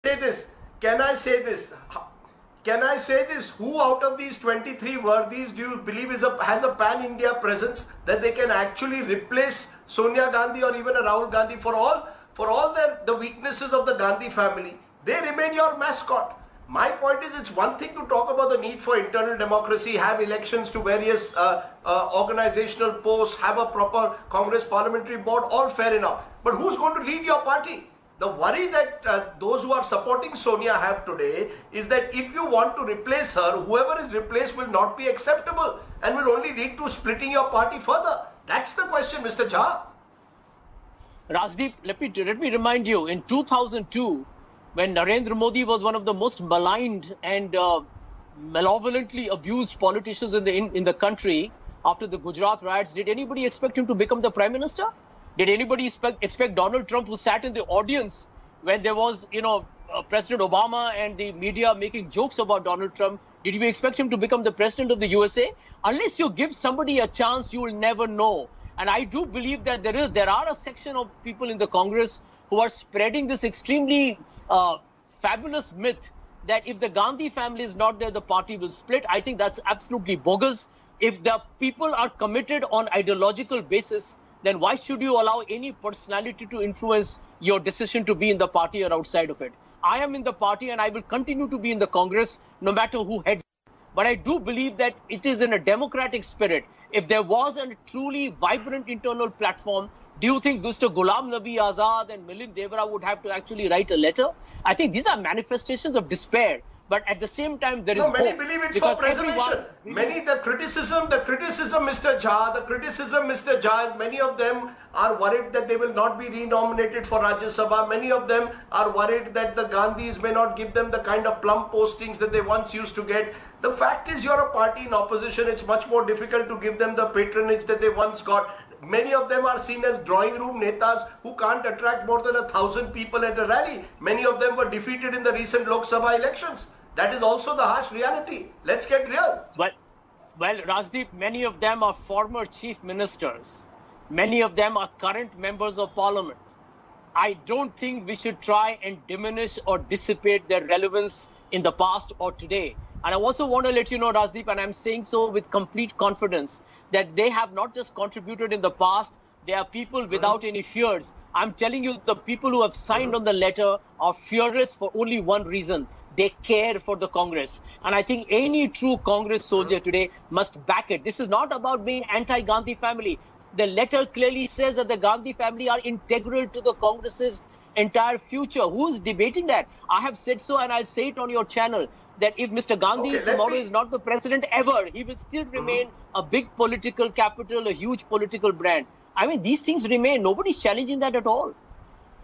say this? Can I say this? Can I say this? Who out of these 23 worthies do you believe has a pan-India presence that they can actually replace Sonia Gandhi or even a Rahul Gandhi for all the weaknesses of the Gandhi family? They remain your mascot. My point is, it's one thing to talk about the need for internal democracy, have elections to various organizational posts, have a proper Congress parliamentary board, all fair enough. But who's going to lead your party? The worry that those who are supporting Sonia have today is that if you want to replace her, whoever is replaced will not be acceptable and will only lead to splitting your party further. That's the question, Mr. Jha. Rajdeep, let me remind you, in 2002, when Narendra Modi was one of the most maligned and malevolently abused politicians in the country after the Gujarat riots, did anybody expect him to become the Prime Minister? Did anybody expect Donald Trump, who sat in the audience when there was, President Obama and the media making jokes about Donald Trump, did we expect him to become the president of the USA? Unless you give somebody a chance, you will never know. And I do believe that there are a section of people in the Congress who are spreading this extremely fabulous myth that if the Gandhi family is not there, the party will split. I think that's absolutely bogus. If the people are committed on ideological basis, then why should you allow any personality to influence your decision to be in the party or outside of it? I am in the party and I will continue to be in the Congress no matter who heads it. But I do believe that it is in a democratic spirit. If there was a truly vibrant internal platform, do you think Mr. Ghulam Nabi Azad and Milind Devara would have to actually write a letter? I think these are manifestations of despair. But at the same time, there is hope. Many believe it's for preservation. The criticism, Mr. Jha, many of them are worried that they will not be renominated for Rajya Sabha. Many of them are worried that the Gandhis may not give them the kind of plum postings that they once used to get. The fact is, you're a party in opposition. It's much more difficult to give them the patronage that they once got. Many of them are seen as drawing room netas who can't attract more than 1,000 people at a rally. Many of them were defeated in the recent Lok Sabha elections. That is also the harsh reality. Let's get real. Well, Rajdeep, many of them are former chief ministers. Many of them are current members of parliament. I don't think we should try and diminish or dissipate their relevance in the past or today. And I also want to let you know, Rajdeep, and I'm saying so with complete confidence, that they have not just contributed in the past, they are people without any fears. I'm telling you, the people who have signed on the letter are fearless for only one reason. They care for the Congress. And I think any true Congress soldier today must back it. This is not about being anti-Gandhi family. The letter clearly says that the Gandhi family are integral to the Congress's entire future. Who's debating that? I have said so, and I'll say it on your channel, that if Mr. Gandhi tomorrow is not the president ever, he will still remain a big political capital, a huge political brand. I mean, these things remain. Nobody's challenging that at all.